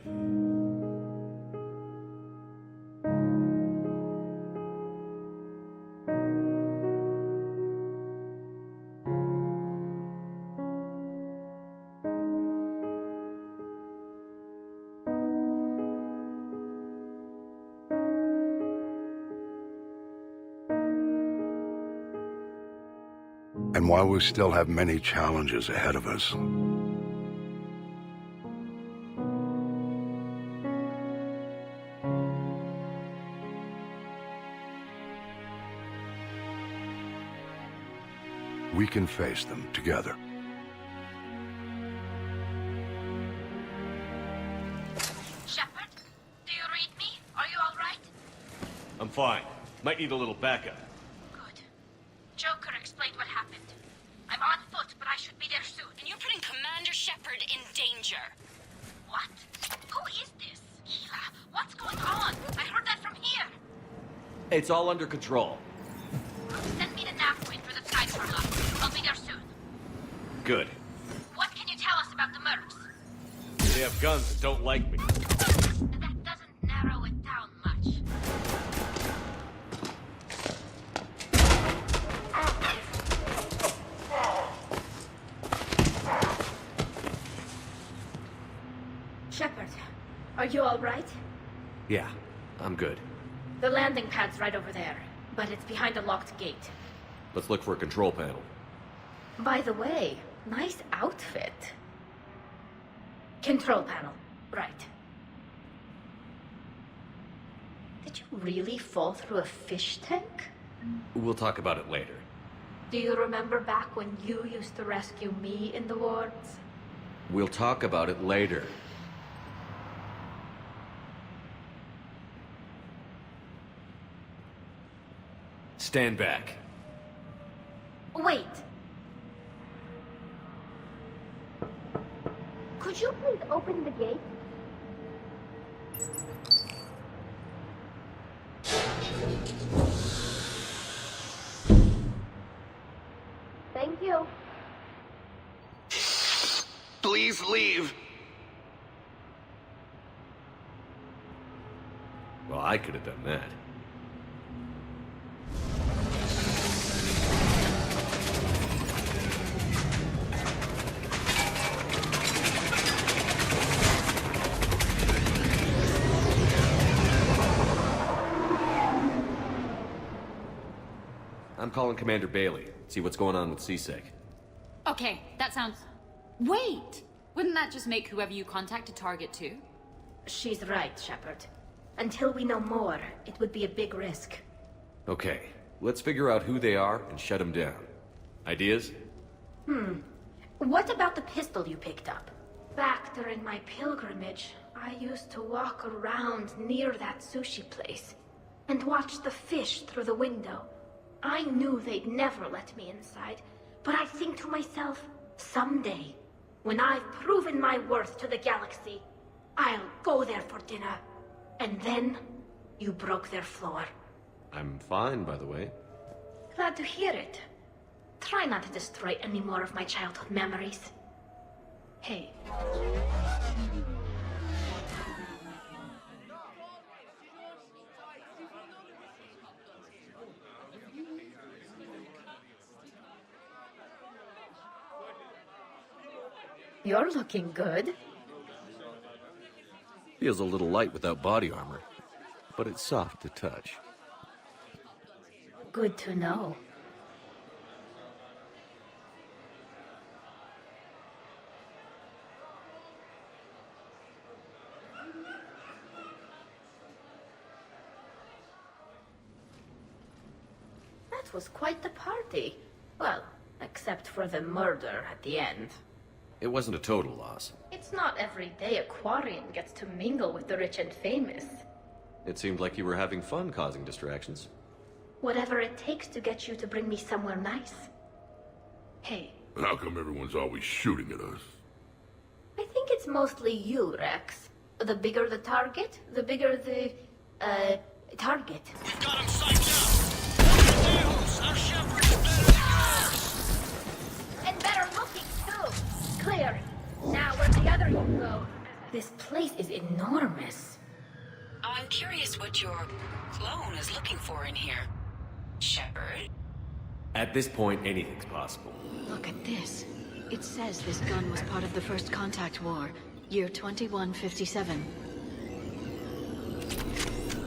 Speaker 20: And while we still have many challenges ahead of us, we can face them together.
Speaker 13: Shepard, do you read me? Are you all right?
Speaker 3: I'm fine. Might need a little backup.
Speaker 13: Good. Joker explained what happened. I'm on foot, but I should be there soon.
Speaker 21: And you're putting Commander Shepard in danger.
Speaker 13: What? Who is this? Eva, what's going on? I heard that from here.
Speaker 3: It's all under control.
Speaker 13: Send me the nav point for the side portal. I'll be there soon.
Speaker 3: Good.
Speaker 13: What can you tell us about the mercs?
Speaker 3: They have guns that don't like me.
Speaker 13: That doesn't narrow it down much.
Speaker 2: Shepard, are you all right?
Speaker 3: Yeah, I'm good.
Speaker 2: The landing pad's right over there, but it's behind a locked gate.
Speaker 3: Let's look for a control panel.
Speaker 2: By the way, nice outfit. Control panel, right. Did you really fall through a fish tank?
Speaker 3: We'll talk about it later.
Speaker 2: Do you remember back when you used to rescue me in the wards?
Speaker 3: We'll talk about it later. Stand back.
Speaker 2: Wait. Could you please open the gate? Thank you.
Speaker 9: Please leave.
Speaker 3: Well, I could have done that. I'm calling Commander Bailey. See what's going on with CSEC.
Speaker 21: Okay, that sounds... Wait! Wouldn't that just make whoever you contact a target too?
Speaker 2: She's right, Shepard. Until we know more, it would be a big risk.
Speaker 3: Okay, let's figure out who they are and shut them down. Ideas?
Speaker 2: What about the pistol you picked up? Back during my pilgrimage, I used to walk around near that sushi place and watch the fish through the window. I knew they'd never let me inside, but I think to myself, someday, when I've proven my worth to the galaxy, I'll go there for dinner. And then, you broke their floor.
Speaker 3: I'm fine, by the way.
Speaker 2: Glad to hear it. Try not to destroy any more of my childhood memories. Hey. You're looking good.
Speaker 3: Feels a little light without body armor, but it's soft to touch.
Speaker 2: Good to know. That was quite the party. Well, except for the murder at the end.
Speaker 3: It wasn't a total loss.
Speaker 2: It's not every day a Quarian gets to mingle with the rich and famous.
Speaker 3: It seemed like you were having fun causing distractions.
Speaker 2: Whatever it takes to get you to bring me somewhere nice. Hey.
Speaker 10: How come everyone's always shooting at us?
Speaker 2: I think it's mostly you, Rex. The bigger the target, the bigger the, target.
Speaker 12: We've got him psyched out! Our Shepard is better than yours!
Speaker 2: And better looking, too! Clear. Now where's the other you go? This place is enormous.
Speaker 11: I'm curious what your clone is looking for in here. Shepard?
Speaker 3: At this point, anything's possible.
Speaker 11: Look at this. It says this gun was part of the First Contact War, year 2157.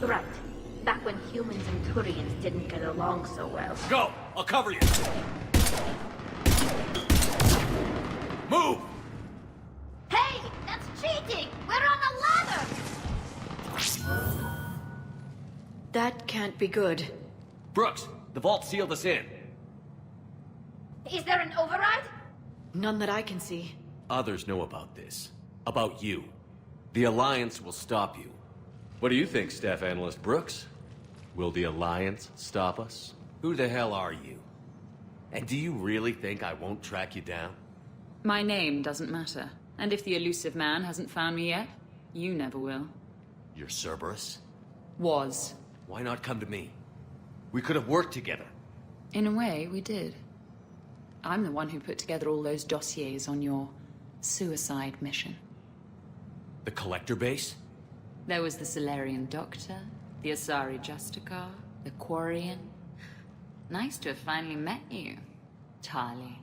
Speaker 2: Right. Back when humans and Turians didn't get along so well.
Speaker 3: Go! I'll cover you! Move!
Speaker 13: Hey, that's cheating! We're on a ladder!
Speaker 11: That can't be good.
Speaker 3: Brooks, the vault sealed us in.
Speaker 13: Is there an override?
Speaker 11: None that I can see.
Speaker 3: Others know about this. About you. The Alliance will stop you. What do you think, Staff Analyst Brooks? Will the Alliance stop us? Who the hell are you? And do you really think I won't track you down?
Speaker 21: My name doesn't matter. And if the elusive man hasn't found me yet, you never will.
Speaker 3: You're Cerberus?
Speaker 21: Was.
Speaker 3: Why not come to me? We could have worked together.
Speaker 21: In a way, we did. I'm the one who put together all those dossiers on your suicide mission.
Speaker 3: The Collector base?
Speaker 21: There was the Solarian Doctor, the Asari Justicar, the Quarian. Nice to have finally met you, Tali.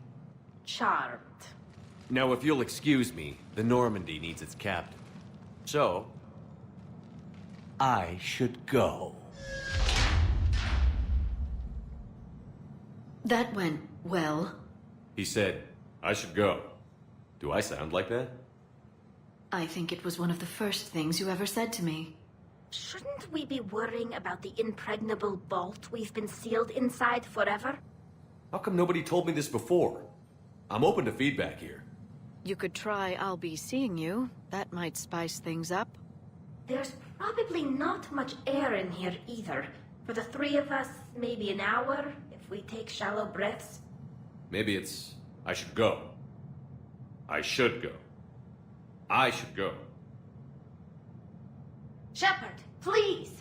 Speaker 2: Charmed.
Speaker 3: Now, if you'll excuse me, the Normandy needs its captain. So, I should go.
Speaker 11: That went well.
Speaker 3: He said, I should go. Do I sound like that?
Speaker 11: I think it was one of the first things you ever said to me.
Speaker 2: Shouldn't we be worrying about the impregnable vault we've been sealed inside forever?
Speaker 3: How come nobody told me this before? I'm open to feedback here.
Speaker 11: You could try I'll be seeing you. That might spice things up.
Speaker 2: There's probably not much air in here either. For the three of us, maybe an hour, if we take shallow breaths.
Speaker 3: Maybe it's, I should go. I should go. I should go.
Speaker 2: Shepard, please!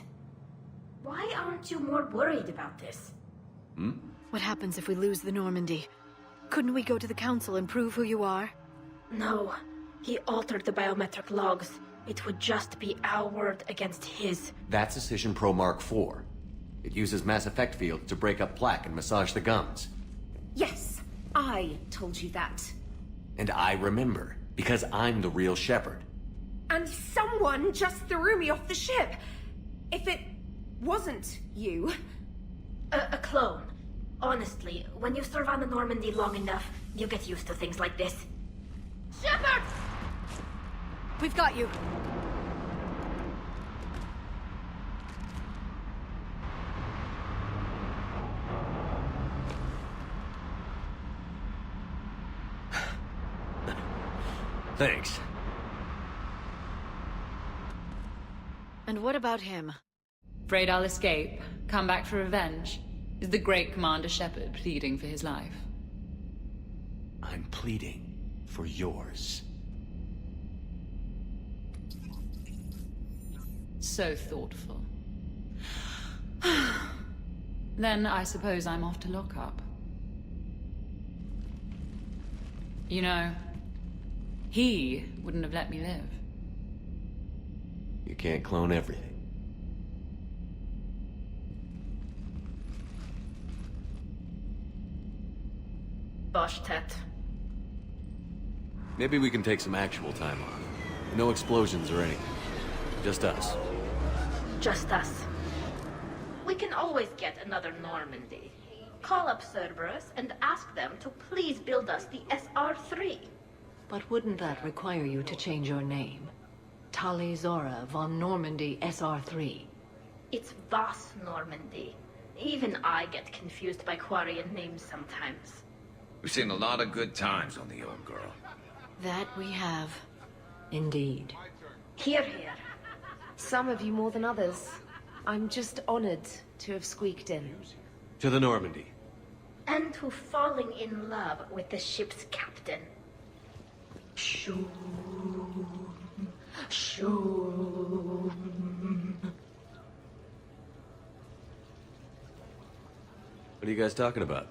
Speaker 2: Why aren't you more worried about this?
Speaker 11: What happens if we lose the Normandy? Couldn't we go to the Council and prove who you are?
Speaker 2: No. He altered the biometric logs. It would just be our word against his.
Speaker 3: That's Decision Pro Mark IV. It uses mass effect fields to break up plaque and massage the gums.
Speaker 8: Yes, I told you that.
Speaker 3: And I remember, because I'm the real Shepard.
Speaker 8: And someone just threw me off the ship. If it wasn't you...
Speaker 2: A clone. Honestly, when you serve on the Normandy long enough, you get used to things like this. Shepard!
Speaker 11: We've got you.
Speaker 3: Thanks.
Speaker 11: And what about him?
Speaker 21: Afraid I'll escape, come back for revenge? Is the great Commander Shepard pleading for his life?
Speaker 3: I'm pleading for yours.
Speaker 21: So thoughtful. Then I suppose I'm off to lock up. You know, he wouldn't have let me live.
Speaker 3: You can't clone everything.
Speaker 2: Boshtet.
Speaker 3: Maybe we can take some actual time off. No explosions or anything. Just us.
Speaker 2: Just us. We can always get another Normandy. Call up Cerberus and ask them to please build us the SR-3.
Speaker 15: But wouldn't that require you to change your name? Tali'Zorah von Normandy SR-3.
Speaker 2: It's Voss Normandy. Even I get confused by Quarian names sometimes.
Speaker 18: We've seen a lot of good times on the old girl.
Speaker 11: That we have.
Speaker 15: Indeed.
Speaker 2: Hear, hear.
Speaker 15: Some of you more than others. I'm just honored to have squeaked in.
Speaker 3: To the Normandy.
Speaker 2: And to falling in love with the ship's captain. Shoo. Shoo.
Speaker 3: What are you guys talking about?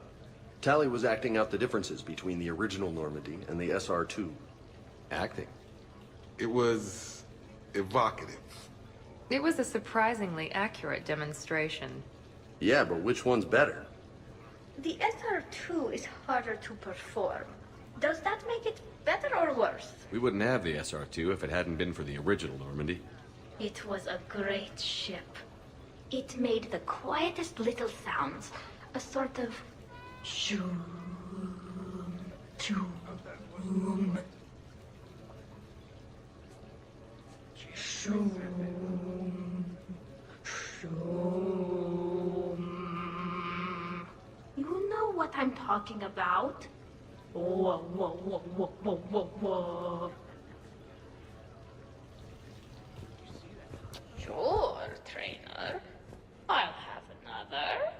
Speaker 22: Tali was acting out the differences between the original Normandy and the SR-2.
Speaker 3: Acting?
Speaker 23: It was evocative.
Speaker 24: It was a surprisingly accurate demonstration.
Speaker 22: Yeah, but which one's better?
Speaker 2: The SR-2 is harder to perform. Does that make it better or worse?
Speaker 3: We wouldn't have the SR-2 if it hadn't been for the original Normandy.
Speaker 2: It was a great ship. It made the quietest little sounds. A sort of shoo, shoo. Shoom. Shoom. Shoom. You know what I'm talking about? Whoa, whoa, whoa, whoa, whoa, whoa, whoa. Sure, trainer. I'll have another.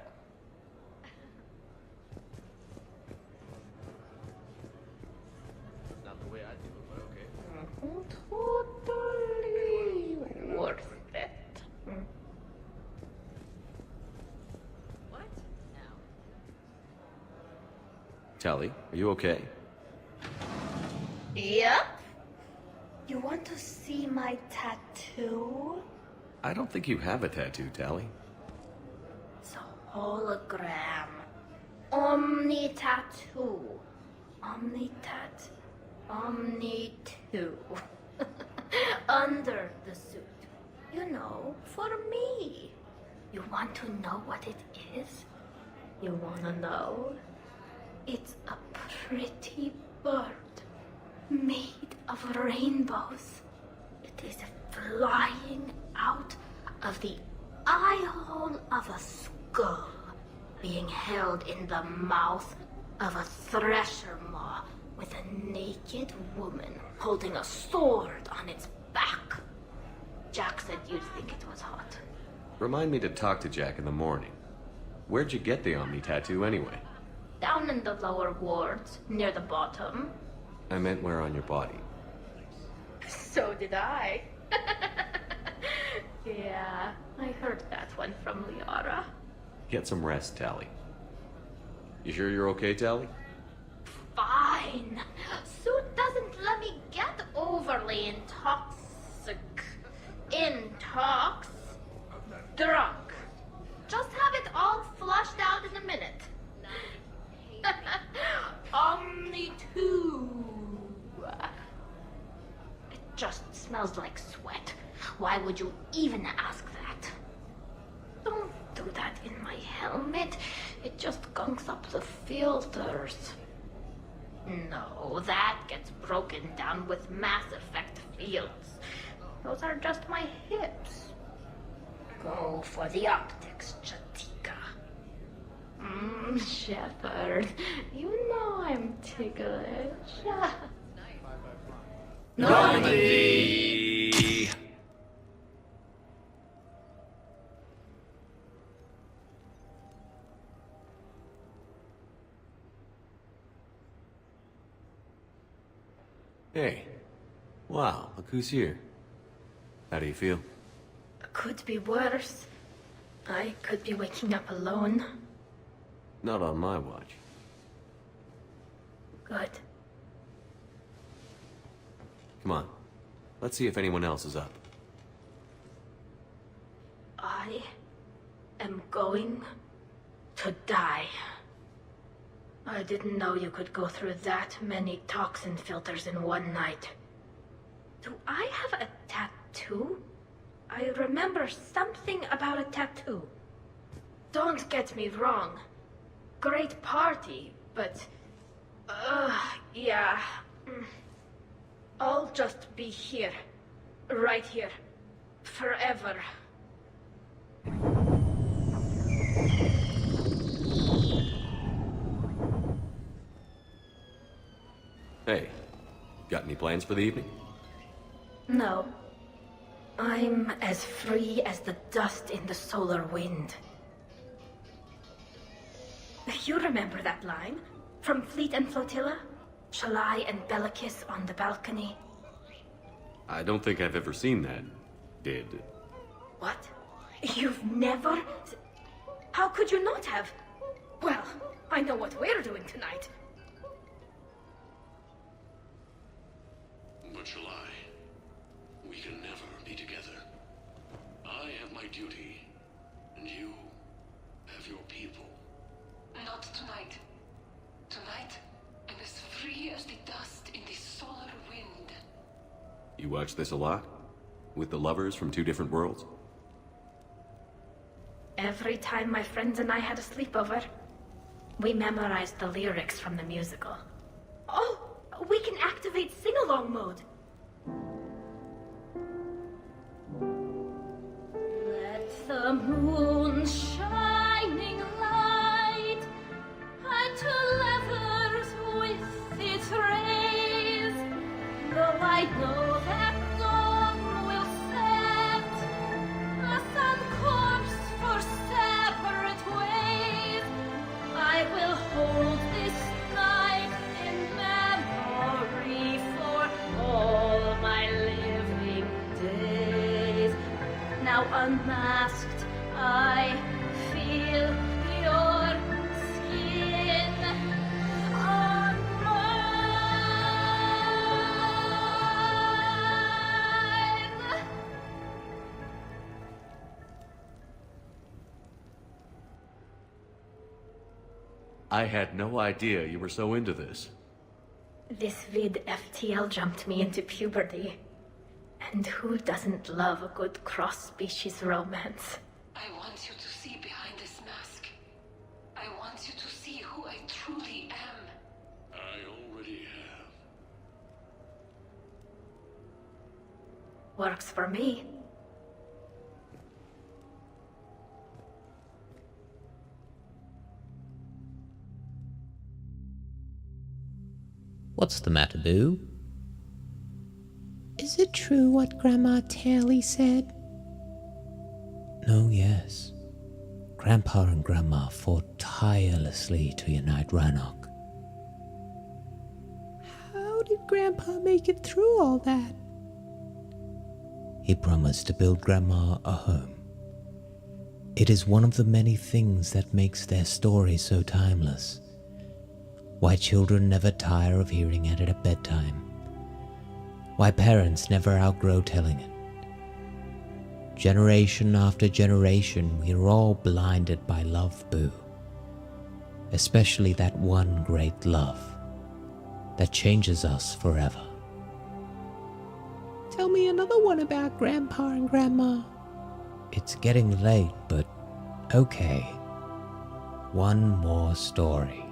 Speaker 19: Not the way I do it, but okay.
Speaker 2: Totally worth it.
Speaker 19: What?
Speaker 3: Tali, are you okay?
Speaker 2: Yep. You want to see my tattoo?
Speaker 3: I don't think you have a tattoo, Tali.
Speaker 2: It's a hologram. Omni tattoo. Omni tat. Omni 2. Under the suit. You know, for me. You want to know what it is? You wanna know? It's a pretty bird made of rainbows. It is flying out of the eye hole of a skull, being held in the mouth of a thresher maw with a naked woman holding a sword on its back. Jack said you'd think it was hot.
Speaker 3: Remind me to talk to Jack in the morning. Where'd you get the Omni tattoo anyway?
Speaker 2: Down in the lower wards, near the bottom.
Speaker 3: I meant where on your body.
Speaker 2: So did I. Yeah, I heard that one from Liara.
Speaker 3: Get some rest, Tali. You sure you're okay, Tali?
Speaker 2: Fine. Suit doesn't let me get overly drunk. Just have it all flushed out in a minute. Omni 2. It just smells like sweat. Why would you even ask that? Don't do that in my helmet. It just gunks up the filters. No, that gets broken down with Mass Effect fields. Those are just my hips. Go for the optics, Chatika. Shepard, you know I'm ticklish.
Speaker 3: Normandy! Hey. Wow, look who's here. How do you feel?
Speaker 2: Could be worse. I could be waking up alone.
Speaker 3: Not on my watch.
Speaker 2: Good.
Speaker 3: Come on. Let's see if anyone else is up.
Speaker 2: I am going to die. I didn't know you could go through that many toxin filters in one night. Do I have a tattoo? I remember something about a tattoo. Don't get me wrong. Great party, but... yeah. I'll just be here. Right here. Forever.
Speaker 3: Hey, got any plans for the evening?
Speaker 2: No. I'm as free as the dust in the solar wind. You remember that line? From Fleet and Flotilla? Shalai and Bellicus on the balcony?
Speaker 3: I don't think I've ever seen that. Did.
Speaker 2: What? You've never... How could you not have? Well, I know what we're doing tonight.
Speaker 1: But shall I? We can never be together. I have my duty, and you have your people.
Speaker 5: Not tonight. Tonight, I'm as free as the dust in the solar wind.
Speaker 3: You watch this a lot? With the lovers from two different worlds?
Speaker 2: Every time my friends and I had a sleepover, we memorized the lyrics from the musical. Oh, we can activate sing-along mode. Let the moon shining light to levers with its rays, though I know that dawn will set us on course for separate ways. I will hold this night in memory for all my living days. Now unmasked, I feel your skin on mine.
Speaker 3: I had no idea you were so into this.
Speaker 2: This vid FTL jumped me into puberty. And who doesn't love a good cross-species romance?
Speaker 5: I want you to see behind this mask. I want you to see who I truly am.
Speaker 1: I already have.
Speaker 2: Works for me.
Speaker 7: What's the matter, Boo?
Speaker 14: Is it true what Grandma Tali said?
Speaker 7: No, yes. Grandpa and Grandma fought tirelessly to unite Rannoch.
Speaker 14: How did Grandpa make it through all that?
Speaker 7: He promised to build Grandma a home. It is one of the many things that makes their story so timeless. Why children never tire of hearing it at bedtime. Why parents never outgrow telling it. Generation after generation, we are all blinded by love, Boo. Especially that one great love that changes us forever.
Speaker 14: Tell me another one about Grandpa and Grandma.
Speaker 7: It's getting late, but okay. One more story.